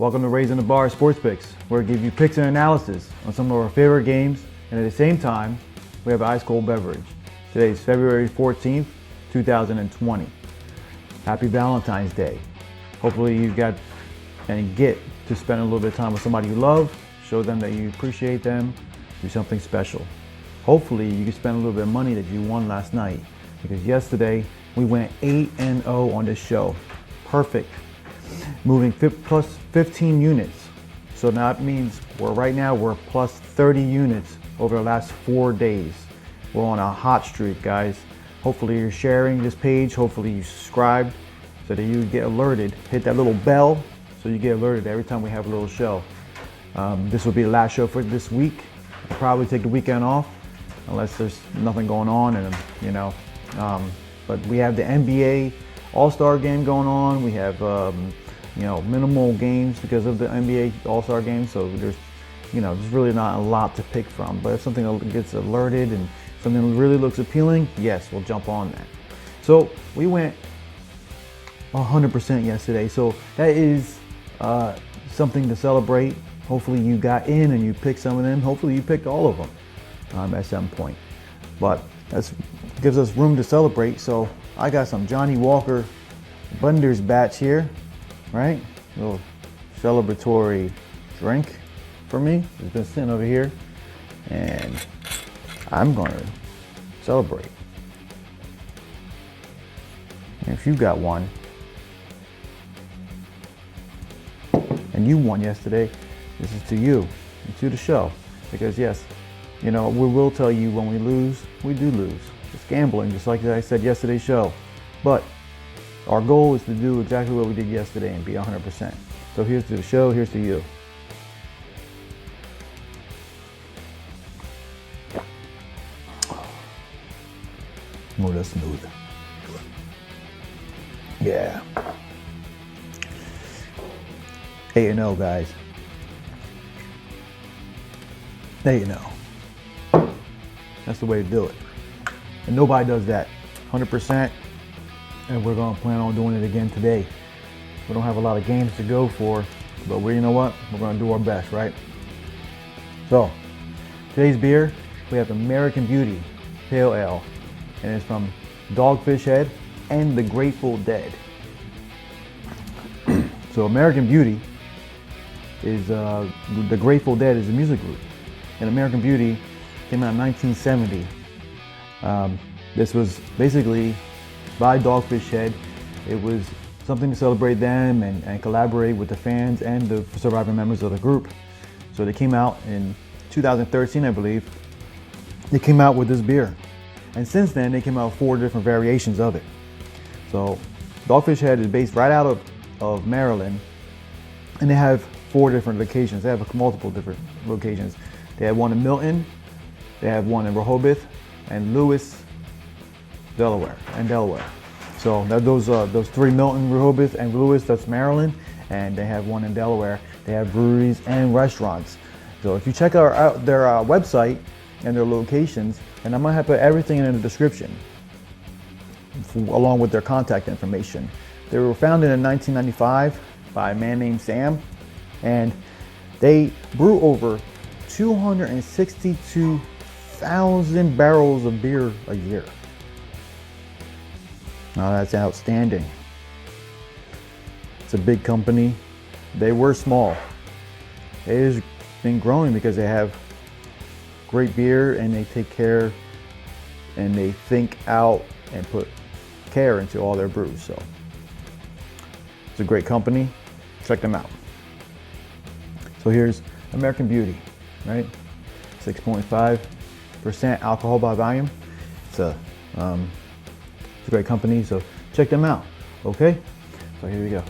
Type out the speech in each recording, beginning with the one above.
Welcome to Raising the Bar Sports Picks, where we give you picks and analysis on some of our favorite games, and at the same time, we have an ice cold beverage. Today is February 14th, 2020. Happy Valentine's Day. Hopefully you got and get to spend a little bit of time with somebody you love, show them that you appreciate them, do something special. Hopefully you can spend a little bit of money that you won last night, because yesterday we went 8-0 on this show. Perfect. Moving plus 15 units. So now that means right now we're plus 30 units over the last 4 days. We're on a hot streak, guys. Hopefully you're sharing this page. Hopefully you subscribed so that you get alerted. Hit that little bell so you get alerted every time we have a little show. This will be the last show for this week. I'll probably take the weekend off unless there's nothing going on, and but we have the NBA All-Star game going on. We have minimal games because of the NBA All-Star game, so there's really not a lot to pick from. But if something gets alerted and something really looks appealing, yes, we'll jump on that. So we went 100% yesterday, so that is something to celebrate. Hopefully you got in and you picked some of them. Hopefully you picked all of them at some point. But that gives us room to celebrate. So I got some Johnny Walker Bunder's batch here, right? A little celebratory drink for me. It's been sitting over here, and I'm going to celebrate. And if you got one, and you won yesterday, this is to you and to the show. Because yes, we will tell you when we lose, we do lose. It's gambling, just like I said yesterday's show. But our goal is to do exactly what we did yesterday and be 100%. So here's to the show, here's to you. Oh, that's smooth. Yeah. 8-0, guys. 8-0. That's the way to do it. And nobody does that. 100%. And we're going to plan on doing it again today. We don't have a lot of games to go for, but you know what? We're going to do our best, right? So, today's beer, we have American Beauty Pale Ale. And it's from Dogfish Head and the Grateful Dead. So American Beauty is, the Grateful Dead is a music group. And American Beauty came out in 1970. This was basically by Dogfish Head. It was something to celebrate them and collaborate with the fans and the surviving members of the group. So they came out in 2013, I believe. They came out with this beer. And since then, they came out with 4 different variations of it. So Dogfish Head is based right out of Maryland. And they have 4 different locations. They have multiple different locations. They have one in Milton, they have one in Rehoboth, and Lewis, Delaware. So those 3, Milton, Rehoboth, and Lewis, that's Maryland, and they have one in Delaware. They have breweries and restaurants. So if you check out their website and their locations, and I'm gonna have to put everything in the description, along with their contact information. They were founded in 1995 by a man named Sam, and they brew over 262,000 barrels of beer a year. Now that's outstanding. It's a big company. They were small. It has been growing because they have great beer and they take care and they think out and put care into all their brews. So it's a great company. Check them out. So here's American Beauty, right? 6.5% alcohol by volume. It's a great company, so check them out. Okay, so here we go.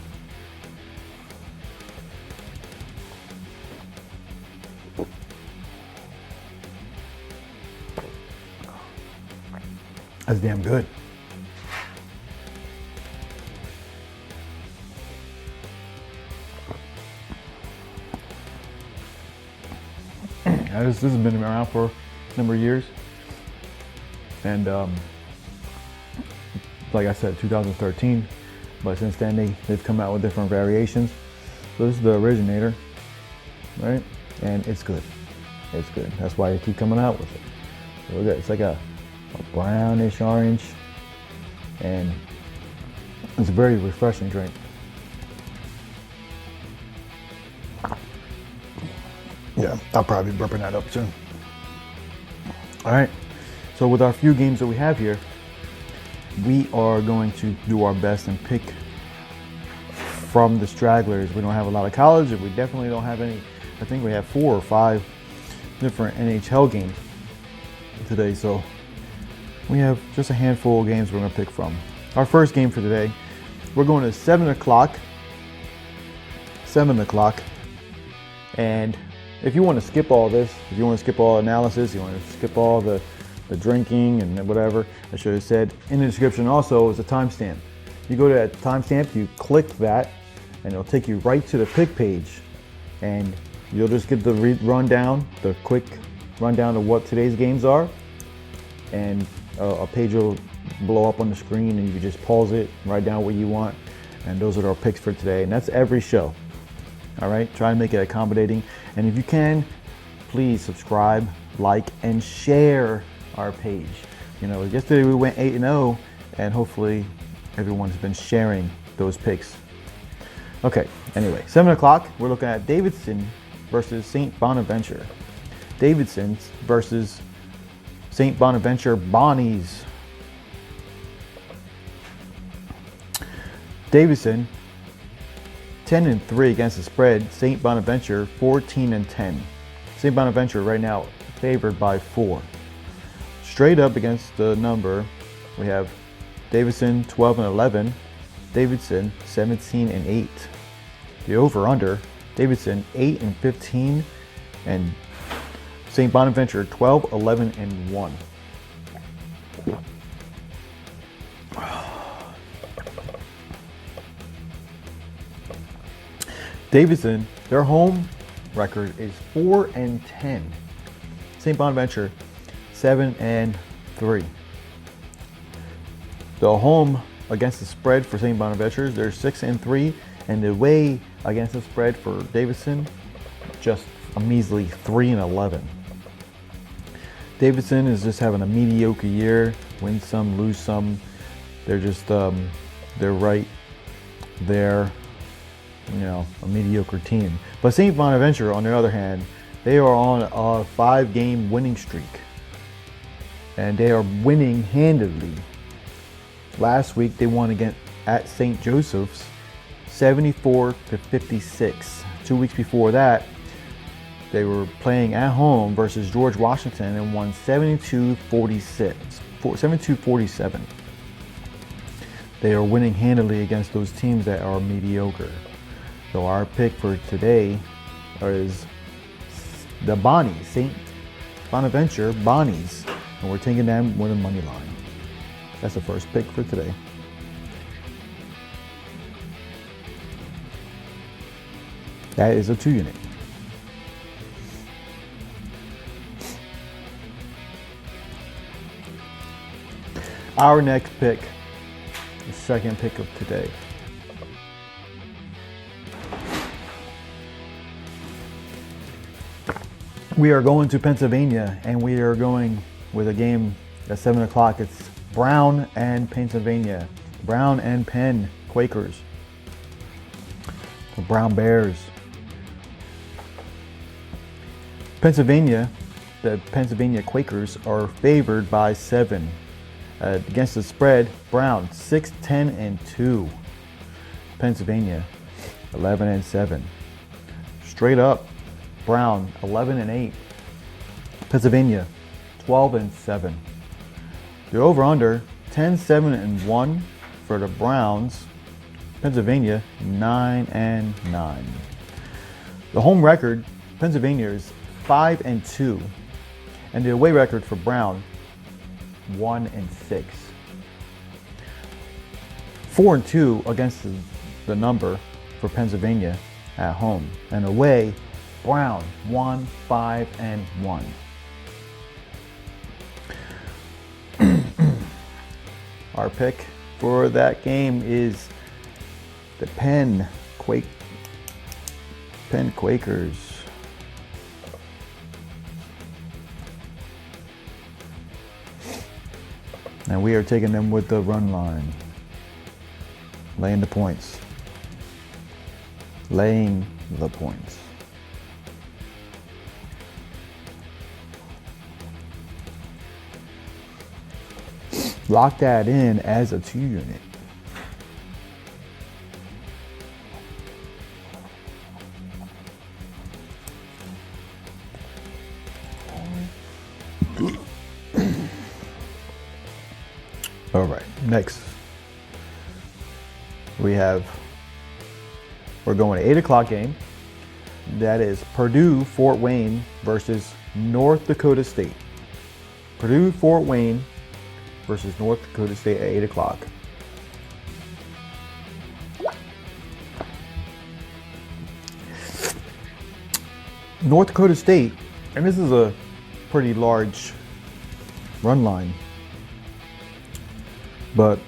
That's damn good. This has been around for a number of years, and like I said, 2013. But since then, they've come out with different variations. So this is the originator, right? And it's good. It's good. That's why I keep coming out with it. So look at it. It's like a brownish orange, and it's a very refreshing drink. Yeah, I'll probably be burping that up soon. All right. So with our few games that we have here, we are going to do our best and pick from the stragglers. We don't have a lot of college, and we definitely don't have any. I think we have 4 or 5 different NHL games today, so we have just a handful of games we're going to pick from. Our first game for today, we're going to 7 o'clock. 7 o'clock. And if you want to skip all this, if you want to skip all analysis, you want to skip all the drinking and whatever, I should have said in the description also is a timestamp. You go to that timestamp, you click that, and it'll take you right to the pick page. And you'll just get the rundown, the quick rundown of what today's games are. And a page will blow up on the screen, and you can just pause it, write down what you want. And those are our picks for today. And that's every show. All right, try to make it accommodating. And if you can, please subscribe, like, and share our page. You know, yesterday we went 8-0, and hopefully everyone's been sharing those picks. Okay, anyway, 7 o'clock, we're looking at Davidson versus St. Bonaventure. Davidson versus St. Bonaventure Bonnies. Davidson 10-3 against the spread. St. Bonaventure 14-10. St. Bonaventure right now favored by 4. Straight up against the number, we have Davidson 12-11. Davidson 17-8. The over/under, Davidson 8-15, and St. Bonaventure 12-11-1. Davidson, their home record is 4-10. St. Bonaventure 7-3. The home against the spread for St. Bonaventure, they're 6-3, and the away against the spread for Davidson, just a measly 3-11. Davidson is just having a mediocre year, win some, lose some. They're just they're right there, you know, a mediocre team. But St. Bonaventure, on the other hand, they are on a 5-game winning streak, and they are winning handedly. Last week they won again at St. Joseph's 74-56. 2 weeks before that, they were playing at home versus George Washington and won 72-47. They are winning handily against those teams that are mediocre. So our pick for today is the Bonnies, St. Bonaventure Bonnies, and we're taking them with a money line. That's the first pick for today. That is a 2-unit. Our next pick, the second pick of today. We are going to Pennsylvania, and we are going with a game at 7 o'clock. It's Brown and Pennsylvania. Brown and Penn Quakers. The Brown Bears. Pennsylvania, the Pennsylvania Quakers are favored by 7. Against the spread, Brown 6-10-2. Pennsylvania 11-7. Straight up, Brown 11-8. Pennsylvania 12-7. The over/under 10-7-1 for the Browns. Pennsylvania 9-9. The home record, Pennsylvania is 5-2, and the away record for Brown 1-6. 4-2 against the number for Pennsylvania at home, and away Brown 1-5-1. Our pick for that game is the Penn Penn Quakers. And we are taking them with the run line. Laying the points. Laying the points. Lock that in as a 2 unit. All right, next we're going to 8 o'clock game. That is Purdue Fort Wayne versus North Dakota State. Purdue Fort Wayne versus North Dakota State at 8 o'clock. North Dakota State, and this is a pretty large run line, but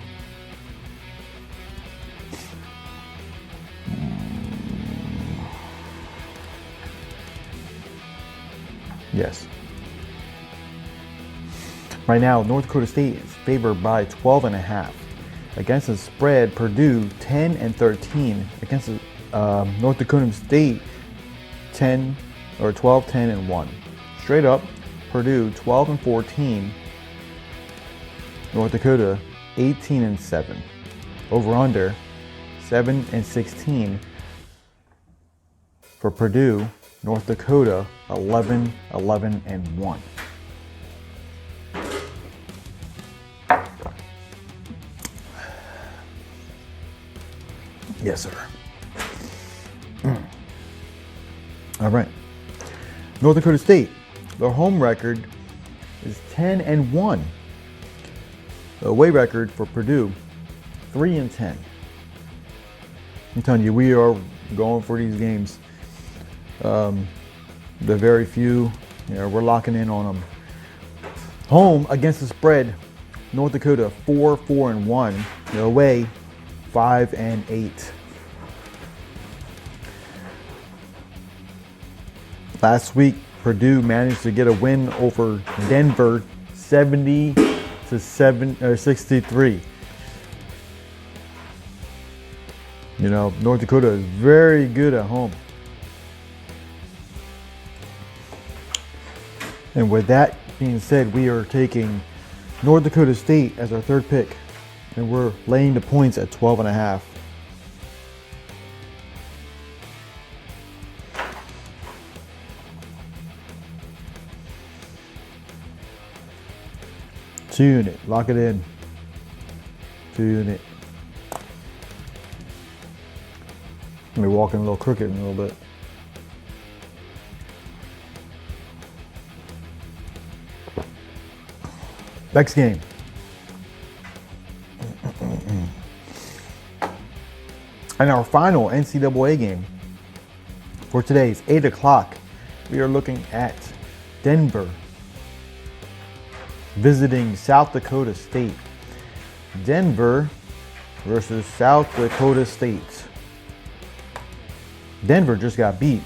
yes. Right now, North Dakota State is favored by 12.5. Against the spread, Purdue 10-13. Against North Dakota State 12-10-1. Straight up, Purdue 12-14. North Dakota 18-7. Over under 7-16 for Purdue. North Dakota 11-11-1. Yes, sir. All right. North Dakota State, their home record is 10-1. The away record for Purdue, 3-10. I'm telling you, we are going for these games. The very few, we're locking in on them. Home against the spread, North Dakota 4-4-1. The away 5-8. Last week, Purdue managed to get a win over Denver, 70-63. North Dakota is very good at home. And with that being said, we are taking North Dakota State as our third pick, and we're laying the points at 12.5. Two unit, lock it in. 2 unit. Let me walk in a little crooked in a little bit. Next game. And our final NCAA game for today is 8 o'clock. We are looking at Denver visiting South Dakota State. Denver versus South Dakota State. Denver just got beat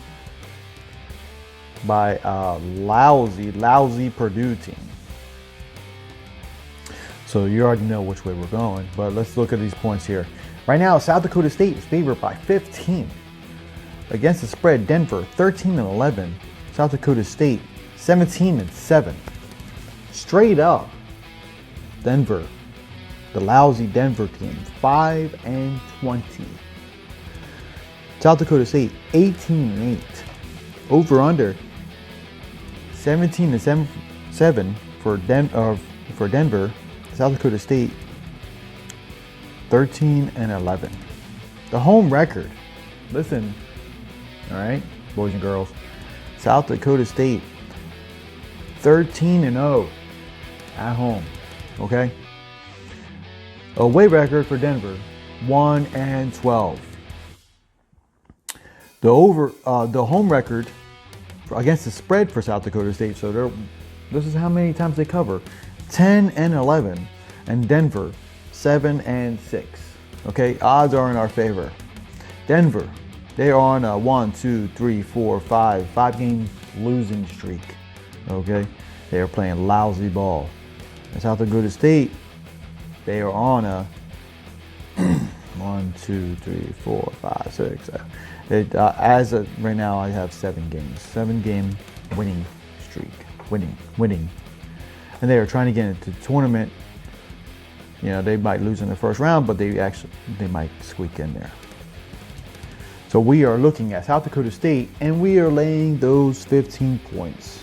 by a lousy Purdue team. So you already know which way we're going, but let's look at these points here. Right now, South Dakota State is favored by 15. Against the spread, Denver 13-11. South Dakota State 17-7. Straight up, Denver, the lousy Denver team, 5-20. South Dakota State 18-8. Over under 17-7 for Denver. South Dakota State 13-11. The home record, listen, all right, boys and girls, South Dakota State 13-0 at home, okay? Away record for Denver 1-12. The home record against the spread for South Dakota State, so this is how many times they cover, 10-11, and Denver 7-6. Okay, odds are in our favor. Denver They are on a 5-game losing streak. Okay, they are playing lousy ball. And South Dakota State, they are on a 1, 2, 3, 4, 5, 6, 7. As of right now, I have 7 games, 7-game winning streak, winning, and they are trying to get into the tournament. You know, they might lose in the first round, but they might squeak in there. So we are looking at South Dakota State, and we are laying those 15 points.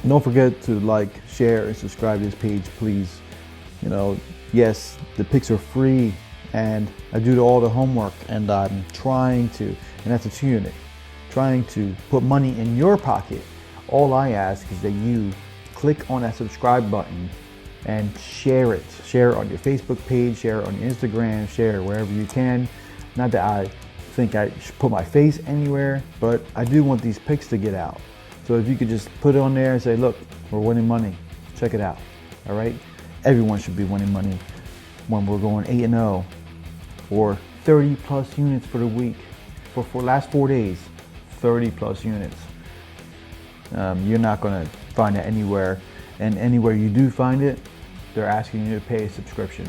Don't forget to like, share, and subscribe to this page, please. You know, yes, the picks are free, and I do all the homework, and I'm trying to, and that's a 2-unit, trying to put money in your pocket. All I ask is that you click on that subscribe button and share it. Share it on your Facebook page, share it on your Instagram, share it wherever you can. Not that I think I should put my face anywhere, but I do want these picks to get out. So if you could just put it on there and say, look, we're winning money. Check it out. All right? Everyone should be winning money when we're going 8-0 or 30 plus units for the week. For last 4 days, 30 plus units. You're not going to find it anywhere. And anywhere you do find it, they're asking you to pay a subscription.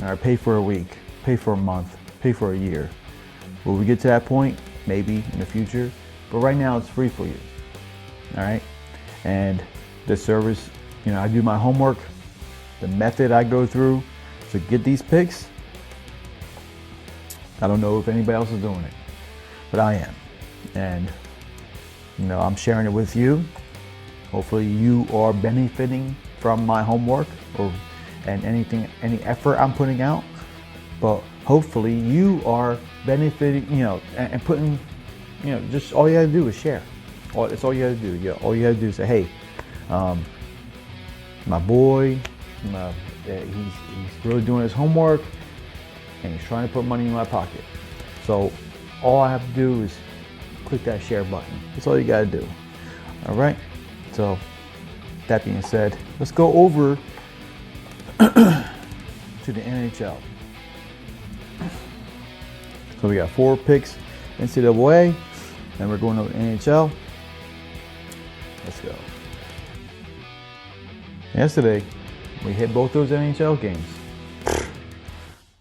Or pay for a week, pay for a month, pay for a year. Will we get to that point? Maybe in the future. But right now it's free for you. All right? And the service, you know, I do my homework, the method I go through to get these picks. I don't know if anybody else is doing it, but I am. And, you know, I'm sharing it with you. Hopefully you are benefiting from my homework and any effort I'm putting out. But hopefully you are benefiting, you know, and putting, you know, just all you gotta do is share. That's all you gotta do. Yeah, all you gotta do is say, hey, my boy, he's really doing his homework and he's trying to put money in my pocket. So all I have to do is click that share button. That's all you gotta do. All right. So that being said, let's go over to the NHL. So we got 4 picks NCAA, and we're going over to NHL. Let's go. Yesterday, we hit both those NHL games.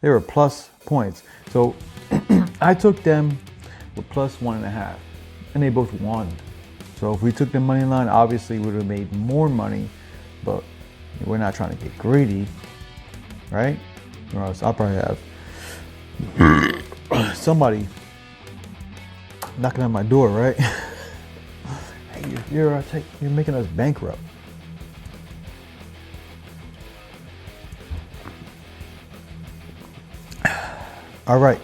They were plus points. So I took them with plus 1.5, and they both won. So if we took the money line, obviously we would have made more money, but we're not trying to get greedy, right? Or else I'll probably have somebody knocking on my door, right? Hey, you're making us bankrupt. All right,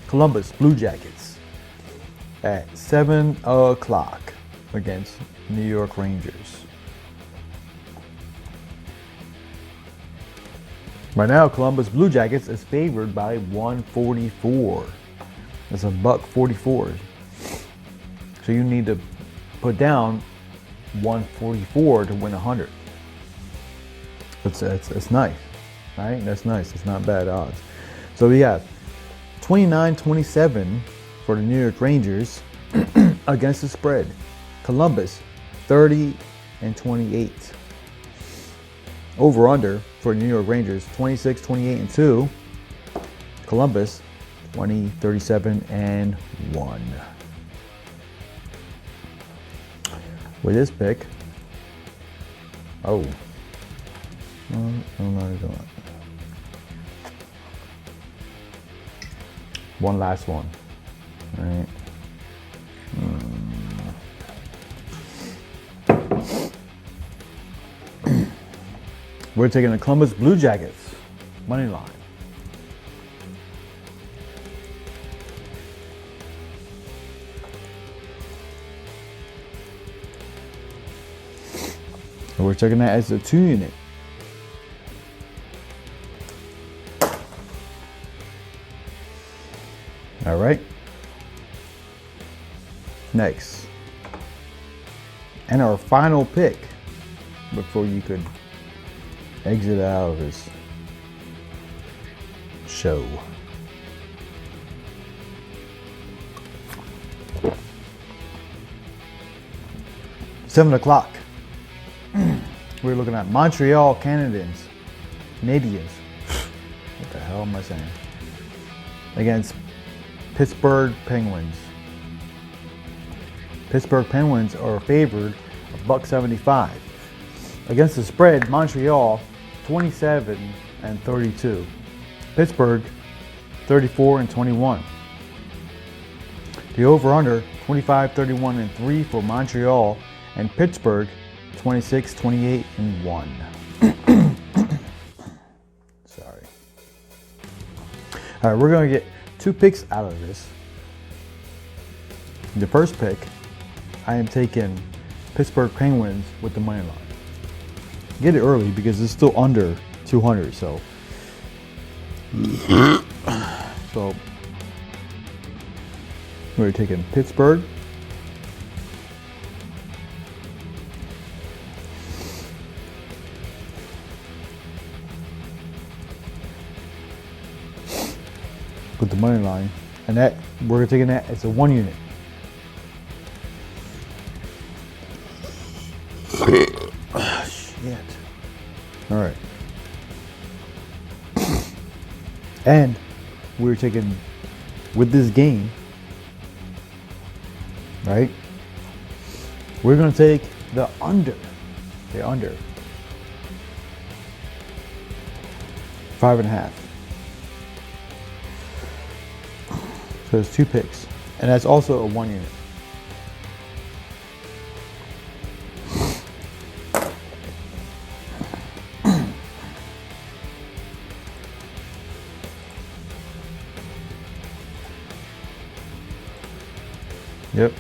Columbus Blue Jackets at 7 o'clock against New York Rangers. Right now, Columbus Blue Jackets is favored by 144. That's $1.44. So you need to put down 144 to win 100. It's nice, right? That's nice. It's not bad odds. So we have 29-27 for the New York Rangers against the spread. Columbus 30-28. Over under for New York Rangers 26-28-2. Columbus 20-37-1. With this pick, I'm not doing it. One last one. All right. We're taking the Columbus Blue Jackets money line. And we're taking that as a 2-unit. All right. Next. And our final pick before you could exit out of this show. 7 o'clock. We're looking at Montreal Canadiens. What the hell am I saying? Against Pittsburgh Penguins. Pittsburgh Penguins are favored $1.75. Against the spread, Montreal 27-32. Pittsburgh 34-21. The over/under 25-31-3 for Montreal, and Pittsburgh 26-28-1. Sorry. All right, we're going to get 2 picks out of this. The first pick, I am taking Pittsburgh Penguins with the money line. Get it early because it's still under 200. So we're taking Pittsburgh. With the money line, and that we're taking that as a 1 unit. Shit. All right. And we're taking with this game, right? We're going to take the under. The under. 5.5. So there's 2 picks. And that's also a 1 unit. Yep.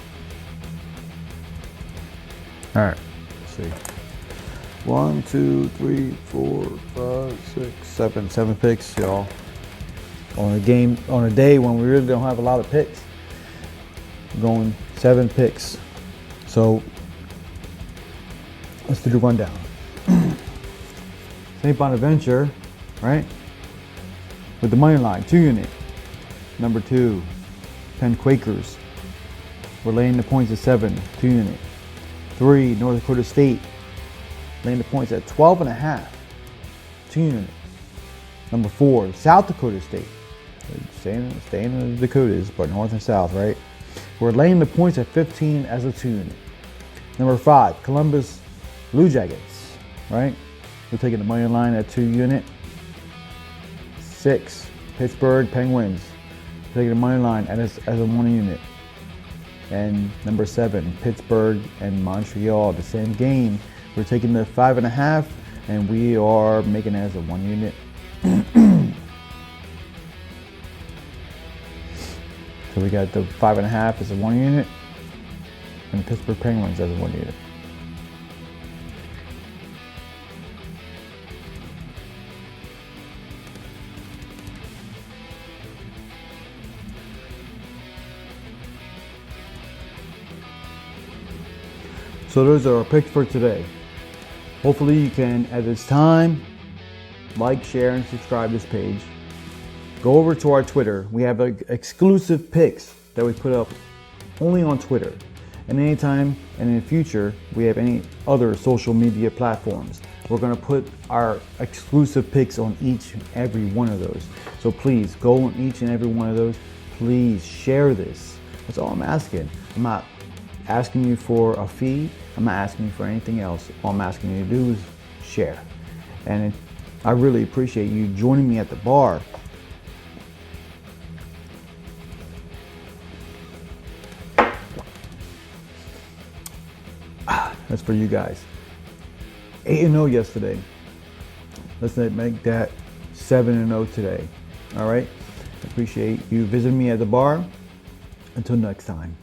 All right. Let's see. 1, 2, 3, 4, 5, 6, 7. 7 picks, y'all. On a day when we really don't have a lot of picks. We're going 7 picks. So let's do the rundown. St. Bonaventure, right? With the money line, 2 unit. Number 2, Penn Quakers. We're laying the points at 7, 2 unit. 3, North Dakota State. Laying the points at 12.5, 2 unit. Number 4, South Dakota State. Staying in the Dakotas, but north and south, right? We're laying the points at 15 as a 2 unit. Number 5, Columbus Blue Jackets, right? We're taking the money line at 2 unit. 6, Pittsburgh Penguins. We're taking the money line as a 1 unit. And number 7, Pittsburgh and Montreal, the same game. We're taking the 5.5, and we are making it as a 1 unit. So we got the 5.5 as a 1 unit, and Pittsburgh Penguins as a 1 unit. So those are our picks for today. Hopefully you can, at this time, like, share, and subscribe this page. Go over to our Twitter. We have exclusive picks that we put up only on Twitter. And anytime and in the future, we have any other social media platforms. We're going to put our exclusive picks on each and every one of those. So please go on each and every one of those. Please share this. That's all I'm asking. I'm not asking you for a fee. I'm not asking you for anything else. All I'm asking you to do is share. And I really appreciate you joining me at the bar. That's for you guys. 8-0 yesterday. Let's make that 7-0 today. All right? Appreciate you visiting me at the bar. Until next time.